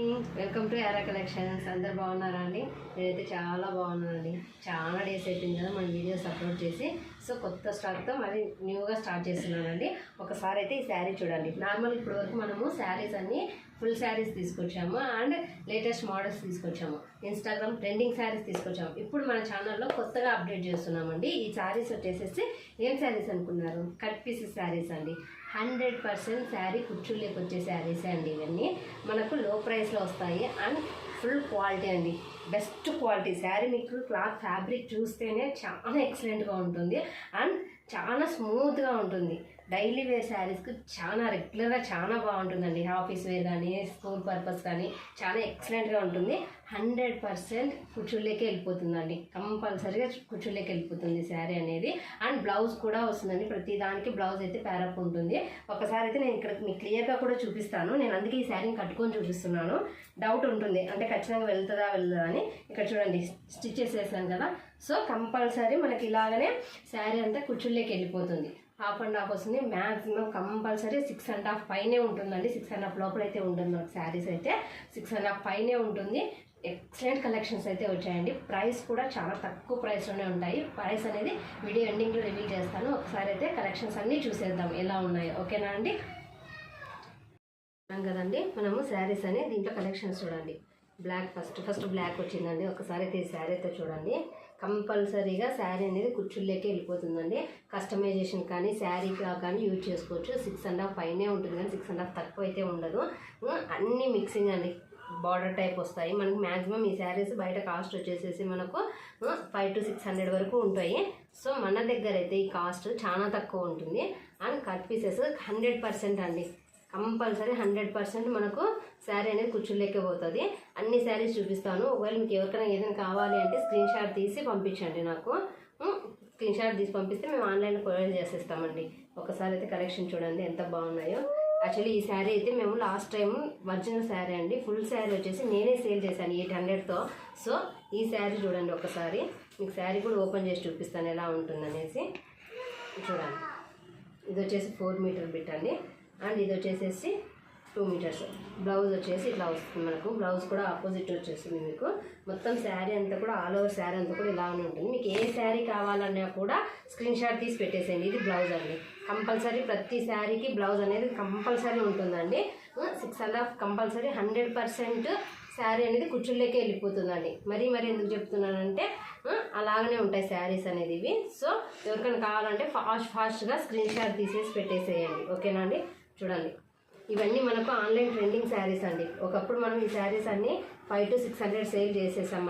Welcome to Yaara collections. అందరు బాగున్నారా అండి? నేనైతే చాలా బాగున్నానండి. చాలా డేస్ అయిపోయింది కదా మన వీడియోస్ అప్లోడ్ చేసి. సో కొత్త స్టాక్తో మళ్ళీ న్యూగా స్టార్ట్ చేస్తున్నానండి. ఒకసారి అయితే ఈ శారీ చూడండి. నార్మల్ ఇప్పటి వరకు మనము శారీస్ అన్నీ ఫుల్ శారీస్ తీసుకొచ్చాము అండ్ లేటెస్ట్ మోడల్స్ తీసుకొచ్చాము, ఇన్స్టాగ్రామ్ ట్రెండింగ్ శారీస్ తీసుకొచ్చాము. ఇప్పుడు మన ఛానల్లో కొత్తగా అప్డేట్ చేస్తున్నామండి. ఈ శారీస్ వచ్చేసేసి ఏం శారీస్ అనుకున్నారు? కట్ పీసెస్ శారీస్ అండి. 100% శారీ కుర్చీలోకి వచ్చే శారీసే అండి. ఇవన్నీ మనకు లో ప్రైస్లో వస్తాయి అండ్ ఫుల్ క్వాలిటీ అండి. Best quality sari. మీకు క్లాత్ ఫ్యాబ్రిక్ చూస్తేనే చాలా ఎక్సలెంట్గా ఉంటుంది అండ్ చాలా స్మూత్గా ఉంటుంది. డైలీ వేర్ శారీస్కి చాలా రెగ్యులర్గా చాలా బాగుంటుందండి. ఆఫీస్ వేర్ కానీ స్కూల్ పర్పస్ కానీ చాలా ఎక్సలెంట్గా ఉంటుంది. 100% కుర్చీలోకి వెళ్ళిపోతుందండి. కంపల్సరీగా కుర్చీలోకి వెళ్ళిపోతుంది శారీ అనేది. అండ్ బ్లౌజ్ కూడా వస్తుందండి. ప్రతి దానికి బ్లౌజ్ అయితే ప్యారప్ ఉంటుంది. ఒకసారి అయితే నేను ఇక్కడ మీకు క్లియర్గా కూడా చూపిస్తాను. నేను అందుకే ఈ శారీని కట్టుకొని చూపిస్తున్నాను. డౌట్ ఉంటుంది అంటే ఖచ్చితంగా వెళ్తుందా అని. ఇక్కడ చూడండి స్టిచెస్ వేసాను కదా. సో కంపల్సరీ మనకి ఇలాగనే శారీ అంతా కుర్చీలోకి వెళ్ళిపోతుంది. హాఫ్ అండ్ హాఫ్ వస్తుంది. మ్యాక్సిమం కంపల్సరీ 6.5 పైనే ఉంటుందండి. 6.5 లోపల అయితే ఉంటుంది మనకు శారీస్ అయితే. 6.5 పైనే ఉంటుంది. ఎక్సలెంట్ కలెక్షన్స్ అయితే వచ్చాయండి. ప్రైస్ కూడా చాలా తక్కువ ప్రైస్లోనే ఉంటాయి. ప్రైస్ అనేది వీడియో ఎండింగ్లో రివీల్ చేస్తాను. ఒకసారి అయితే కలెక్షన్స్ అన్నీ చూసేద్దాం ఎలా ఉన్నాయో. ఓకేనా అండి? కదండి మనము శారీస్ అని దీంట్లో కలెక్షన్స్ చూడండి. బ్లాక్ ఫస్ట్ బ్లాక్ వచ్చిందండి. ఒకసారి అయితే ఈ శారీ అయితే చూడండి. కంపల్సరీగా శారీ అనేది కుర్చీల్లోకి వెళ్ళిపోతుందండి. కస్టమైజేషన్ కానీ శారీకి కానీ యూజ్ చేసుకోవచ్చు. 6.5 పైనే ఉంటుంది కానీ 6.5 తక్కువ అయితే ఉండదు. అన్నీ మిక్సింగ్ అండి. బార్డర్ టైప్ వస్తాయి మనకి. మ్యాక్సిమం ఈ శారీస్ బయట కాస్ట్ వచ్చేసేసి మనకు 500 to 600 వరకు ఉంటాయి. సో మన దగ్గర అయితే ఈ కాస్ట్ చాలా తక్కువ ఉంటుంది. అండ్ కట్ పీసెస్ 100% అండి. కంపల్సరీ 100% మనకు శారీ అనేది కుర్చీలోకి పోతుంది. అన్ని శారీస్ చూపిస్తాను. ఒకవేళ మీకు ఎవరికైనా ఏదైనా కావాలి అంటే స్క్రీన్ షాట్ తీసి పంపించండి. నాకు స్క్రీన్ షాట్ తీసి పంపిస్తే మేము ఆన్లైన్లో కొరియర్ చేసేస్తామండి. ఒకసారి అయితే కలెక్షన్ చూడండి ఎంత బాగున్నాయో. యాక్చువల్లీ ఈ శారీ అయితే మేము లాస్ట్ టైం ఒరిజినల్ శారీ అండి. ఫుల్ శారీ వచ్చేసి నేనే సేల్ చేశాను 800తో. సో ఈ శారీ చూడండి ఒకసారి. మీకు శారీ కూడా ఓపెన్ చేసి చూపిస్తాను ఎలా ఉంటుందనేసి. చూడండి ఇది వచ్చేసి 4 మీటర్ బిట్ అండి. అండ్ ఇది వచ్చేసేసి 2 మీటర్స్. బ్లౌజ్ వచ్చేసి ఇట్లా వస్తుంది మనకు. బ్లౌజ్ కూడా ఆపోజిట్ వచ్చేస్తుంది మీకు. మొత్తం శారీ అంతా కూడా ఆల్ ఓవర్ శారీ అంతా కూడా ఇలానే ఉంటుంది. మీకు ఏ శారీ కావాలన్నా కూడా స్క్రీన్ షాట్ తీసి పెట్టేసేయండి. ఇది బ్లౌజ్ అండి. కంపల్సరీ ప్రతి శారీకి బ్లౌజ్ అనేది కంపల్సరీ ఉంటుందండి. 6.5 కంపల్సరీ 100% శారీ అనేది కుర్చీల్లోకి వెళ్ళిపోతుందండి. మరీ ఎందుకు చెప్తున్నానంటే అలాగనే ఉంటాయి శారీస్ అనేది ఇవి. సో ఎవరికైనా కావాలంటే ఫాస్ట్గా స్క్రీన్ షాట్ తీసేసి పెట్టేసేయండి. ఓకేనా అండి? చూడండి ఇవన్నీ మనకు ఆన్లైన్ ట్రెండింగ్ శారీస్ అండి. ఒకప్పుడు మనం ఈ శారీస్ అన్నీ 500 to 600 సేల్ చేసేసాం.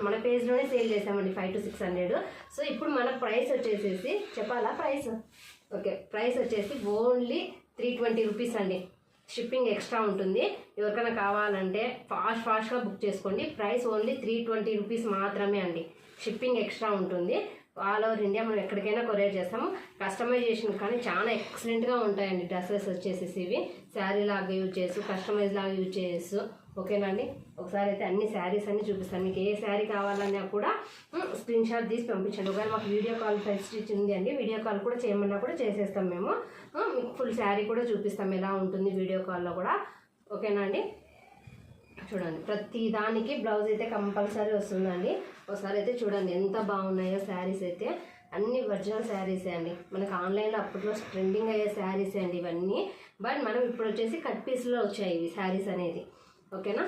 మన పేజ్లోనే సేల్ చేసామండి 500 to 600. సో ఇప్పుడు మన ప్రైస్ వచ్చేసేసి చెప్పాలా ప్రైస్? ఓకే, ప్రైస్ వచ్చేసి ఓన్లీ 320 రూపీస్ అండి. షిప్పింగ్ ఎక్స్ట్రా ఉంటుంది. ఎవరికైనా కావాలంటే ఫాస్ట్గా బుక్ చేసుకోండి. ప్రైస్ ఓన్లీ 320 రూపీస్ మాత్రమే అండి. షిప్పింగ్ ఎక్స్ట్రా ఉంటుంది. ఆల్ ఓవర్ ఇండియా మనం ఎక్కడికైనా కొరియర్ చేస్తాము. కస్టమైజేషన్ కానీ చాలా ఎక్సలెంట్గా ఉంటాయండి. డ్రెస్సెస్ వచ్చేసేసి ఇవి శారీ లాగా యూజ్ చేసు, కస్టమైజ్ లాగా యూజ్ చేయొచ్చు. ఓకేనండి? ఒకసారి అయితే అన్ని శారీస్ అన్ని చూపిస్తాను. మీకు ఏ శారీ కావాలన్నా కూడా స్క్రీన్ షాట్ తీసి పంపించండి. ఒకవేళ మాకు వీడియో కాల్ ఫెసిలిటీ ఉంది అండి. వీడియో కాల్ కూడా చేయమన్నా కూడా చేసేస్తాం మేము. మీకు ఫుల్ శారీ కూడా చూపిస్తాం ఎలా ఉంటుంది వీడియో కాల్లో కూడా. ఓకేనా అండి? చూడండి ప్రతి దానికి బ్లౌజ్ అయితే కంపల్సరీ వస్తుందండి. ఒకసారి అయితే చూడండి ఎంత బాగున్నాయో శారీస్ అయితే. అన్ని ఒరిజినల్ శారీసే అండి. మనకు ఆన్లైన్లో అప్పట్లో ట్రెండింగ్ అయ్యే శారీసే అండి ఇవన్నీ. బట్ మనం ఇప్పుడు వచ్చేసి కట్ పీస్లో వచ్చాయి ఇవి శారీస్ అనేది. ఓకేనా?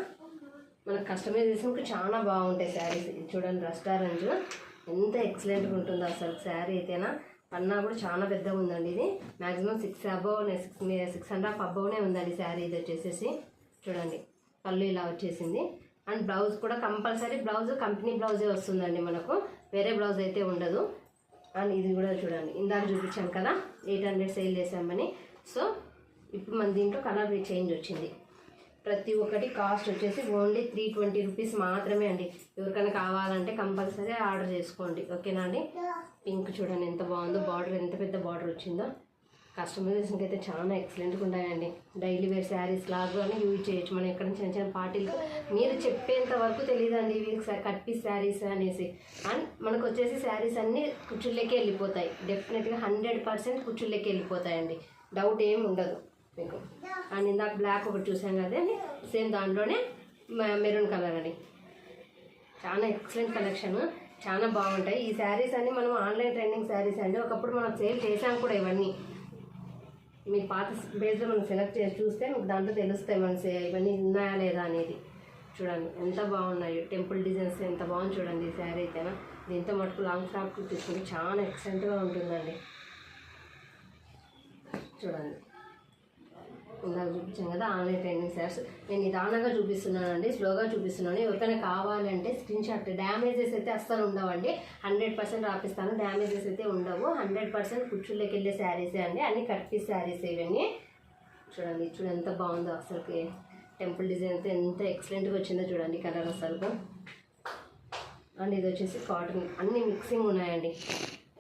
మనకు కస్టమైజేషన్కి చాలా బాగుంటాయి శారీస్. చూడండి రెస్టారెంట్ ఎంత ఎక్సలెంట్గా ఉంటుందో అసలు శారీ అయితేనా. పన్నా కూడా చాలా పెద్దగా ఉందండి. ఇది మ్యాక్సిమం 6.5 అబోవ్నే ఉందండి శారీ. ఇది వచ్చేసేసి చూడండి పళ్ళు ఇలా వచ్చేసింది. అండ్ బ్లౌజ్ కూడా కంపల్సరీ బ్లౌజ్ కంపెనీ బ్లౌజే వస్తుందండి మనకు. వేరే బ్లౌజ్ అయితే ఉండదు. అండ్ ఇది కూడా చూడండి ఇందాక చూపించాం కదా 800 సేల్ చేసామని. సో ఇప్పుడు మన దీంట్లో కలర్ చేంజ్ వచ్చింది. ప్రతి ఒక్కటి కాస్ట్ వచ్చేసి ఓన్లీ 320 రూపీస్ మాత్రమే అండి. ఎవరికైనా కావాలంటే కంపల్సరీ ఆర్డర్ చేసుకోండి. ఓకేనా అండి? పింక్ చూడండి ఎంత బాగుందో. బార్డర్ ఎంత పెద్ద బార్డర్ వచ్చిందో. కస్టమైజేషన్కి అయితే చాలా ఎక్సలెంట్గా ఉంటాయండి. డైలీ వేర్ శారీస్ లాగానే యూజ్ చేయొచ్చు. మనం ఎక్కడ చిన్న పార్టీలు మీరు చెప్పేంత వరకు తెలియదండి ఇవి కట్ పీస్ శారీస్ అనేసి. అండ్ మనకు వచ్చేసి శారీస్ అన్నీ కుర్చీల్లోకి వెళ్ళిపోతాయి. డెఫినెట్గా 100% కుర్చీల్లోకి వెళ్ళిపోతాయండి. డౌట్ ఏమి ఉండదు. మీకు. అండ్ ఇందాక బ్లాక్ ఒకటి చూసాం కదా, సేమ్ దాంట్లోనే మెరూన్ కలర్ అని. చాలా ఎక్సలెంట్ కలెక్షన్, చాలా బాగుంటాయి. ఈ శారీస్ అన్నీ మనం ఆన్లైన్ ట్రెండింగ్ శారీస్ అండి. ఒకప్పుడు మనం సేల్ చేసాం కూడా ఇవన్నీ. మీరు పాత బేస్లో మనం సెలెక్ట్ చేసి చూస్తే మీకు దాంట్లో తెలుస్తాయి మన ఇవన్నీ ఉన్నాయా లేదా అనేది. చూడండి ఎంత బాగున్నాయి, టెంపుల్ డిజైన్స్ ఎంత బాగుంది చూడండి. ఈ శారీ అయితేనా దీంతో మటుకు లాంగ్ ఫ్రాక్ తీసుకుంటే చాలా ఎక్సలెంట్గా ఉంటుందండి. చూడండి ఇందాక చూపించాను కదా ఆన్లైన్ ట్రైనింగ్ శారీస్. నేను నిదానంగా చూపిస్తున్నానండి, స్లోగా చూపిస్తున్నాను. ఎవరికైనా కావాలంటే స్క్రీన్ షాట్. డ్యామేజెస్ అయితే అస్సలు ఉండవండి, 100% రాపిస్తాను. డ్యామేజెస్ అయితే ఉండవు. 100% కుచ్చుల్లోకి వెళ్ళే శారీసే అండి, అన్ని కట్ పీస్ శారీస్ ఇవన్నీ. చూడండి ఎంత బాగుందో అసలుకి. టెంపుల్ డిజైన్ అయితే ఎంత ఎక్సలెంట్గా వచ్చిందో చూడండి కలర్ అసలు. అండ్ ఇది వచ్చేసి కాటన్, అన్ని మిక్సింగ్ ఉన్నాయండి.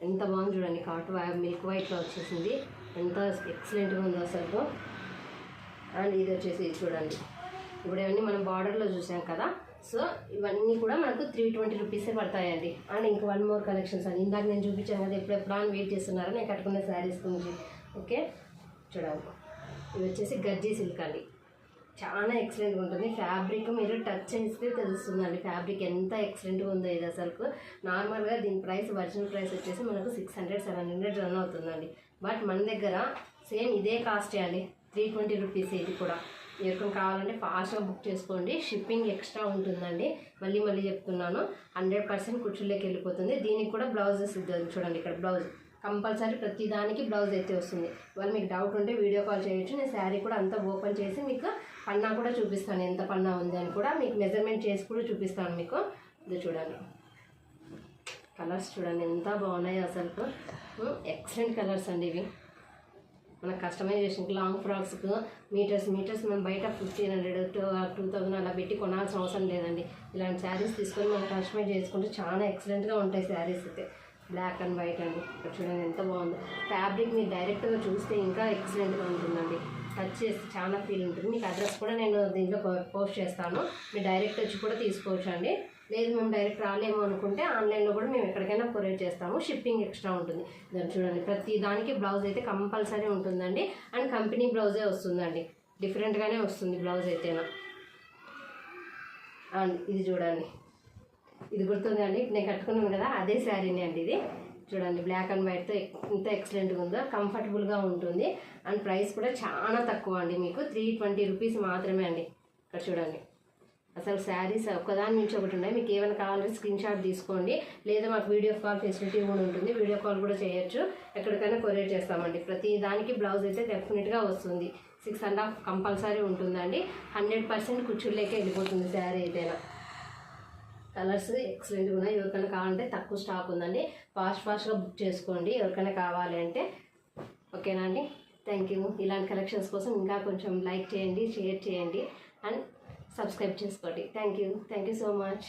ఎంత బాగుంది చూడండి. కాటన్ మిల్క్ వైట్లో వచ్చేసింది, ఎంత ఎక్సలెంట్గా ఉందో అసలు. అండ్ ఇది వచ్చేసి చూడండి, ఇప్పుడు ఇవన్నీ మనం బార్డర్లో చూసాం కదా, సో ఇవన్నీ కూడా మనకు 320 రూపీసే పడతాయండి. అండ్ ఇంక 1 మోర్ కలెక్షన్స్ అండి. ఇందాక నేను చూపించాను కదా, ఎప్పుడెప్పుడు అని వెయిట్ చేస్తున్నారా నేను కట్టుకున్న శారీస్ గురించి. ఓకే చూడండి, ఇవి వచ్చేసి గజ్జీ సిల్క్ అండి. చాలా ఎక్సలెంట్గా ఉంటుంది. ఫ్యాబ్రిక్ మీరు టచ్ చేస్తే తెలుస్తుందండి ఫ్యాబ్రిక్ ఎంత ఎక్సలెంట్గా ఉందో. ఇది అసలు నార్మల్గా దీని ప్రైస్, ఒరిజినల్ ప్రైస్ వచ్చేసి మనకు 600-700 రన్ అవుతుందండి. బట్ మన దగ్గర సేమ్ ఇదే కాస్టే అండి, 320 రూపీస్. ఇది కూడా ఎవరికైనా కావాలంటే ఫాస్ట్గా బుక్ చేసుకోండి. షిప్పింగ్ ఎక్స్ట్రా ఉంటుందండి, మళ్ళీ చెప్తున్నాను. 100% కుచ్చుల్లోకి వెళ్ళిపోతుంది. దీనికి కూడా బ్లౌజెస్ చూడండి, ఇక్కడ బ్లౌజ్ కంపల్సరీ ప్రతి దానికి బ్లౌజ్ అయితే వస్తుంది. వాళ్ళు మీకు డౌట్ ఉంటే వీడియో కాల్ చేయొచ్చు. నేను శారీ కూడా అంతా ఓపెన్ చేసి మీకు పన్నా కూడా చూపిస్తాను, ఎంత పన్నా ఉంది అని కూడా మీకు మెజర్మెంట్ చేసి కూడా చూపిస్తాను మీకు. ఇది చూడండి, కలర్స్ చూడండి ఎంత బాగున్నాయో అసలు. ఎక్సలెంట్ కలర్స్ అండి ఇవి. మన కస్టమైజేషన్కి లాంగ్ ఫ్రాక్స్కి మీటర్స్ మనం బయట 1500-2000 అలా పెట్టి కొనాల్సిన అవసరం లేదండి. ఇలాంటి శారీస్ తీసుకొని మనం కస్టమైజ్ చేసుకుంటే చాలా ఎక్సలెంట్గా ఉంటాయి శారీస్ అయితే. బ్లాక్ అండ్ వైట్ అండి, ఇక్కడ చూడండి ఎంత బాగుంది. ఫ్యాబ్రిక్ మీరు డైరెక్ట్గా చూస్తే ఇంకా ఎక్సలెంట్గా ఉంటుందండి. టచ్ చేస్తే చాలా ఫీల్ ఉంటుంది. మీకు అడ్రస్ కూడా నేను దీంట్లో పోస్ట్ చేస్తాను, మీరు డైరెక్ట్ వచ్చి కూడా తీసుకోవచ్చు అండి. లేదు మేము డైరెక్ట్ రాలేము అనుకుంటే ఆన్లైన్లో కూడా మేము ఎక్కడికైనా కొరియర్ చేస్తాము, షిప్పింగ్ ఎక్స్ట్రా ఉంటుంది. దాన్ని చూడండి, ప్రతి దానికి బ్లౌజ్ అయితే కంపల్సరీ ఉంటుందండి. అండ్ కంపెనీ బ్లౌజే వస్తుందండి, డిఫరెంట్గానే వస్తుంది బ్లౌజ్ అయితేనా. అండ్ ఇది చూడండి, ఇది గుర్తుందండి, నేను కట్టుకున్నాను కదా అదే శారీనే అండి ఇది. చూడండి బ్లాక్ అండ్ వైట్తో ఎంత ఎక్సలెంట్గా ఉందో, కంఫర్టబుల్గా ఉంటుంది. అండ్ ప్రైస్ కూడా చాలా తక్కువ అండి, మీకు 320 రూపీస్ మాత్రమే అండి. ఇక్కడ చూడండి అసలు శారీస్ ఒకదాని నుంచి ఒకటి ఉన్నాయి. మీకు ఏమైనా కావాలంటే స్క్రీన్ షాట్ తీసుకోండి, లేదా మాకు వీడియో కాల్ ఫెసిలిటీ కూడా ఉంటుంది, వీడియో కాల్ కూడా చేయొచ్చు. ఎక్కడికైనా కొరియర్ చేస్తామండి. ప్రతి దానికి బ్లౌజ్ అయితే డెఫినెట్గా వస్తుంది. 6.5 కంపల్సరీ ఉంటుందండి. 100% కుచ్చుల్లోకే వెళ్ళిపోతుంది శారీ అయితేనా. కలర్స్ ఎక్సలెంట్గా ఉన్నాయి. ఎవరికైనా కావాలంటే తక్కువ స్టాక్ ఉందండి, ఫాస్ట్గా బుక్ చేసుకోండి ఎవరికైనా కావాలి అంటే. ఓకేనా అండి, థ్యాంక్ యూ. ఇలాంటి కలెక్షన్స్ కోసం ఇంకా కొంచెం లైక్ చేయండి, షేర్ చేయండి అండ్ సబ్స్క్రైబ్ చేసుకోండి. Thank you so much.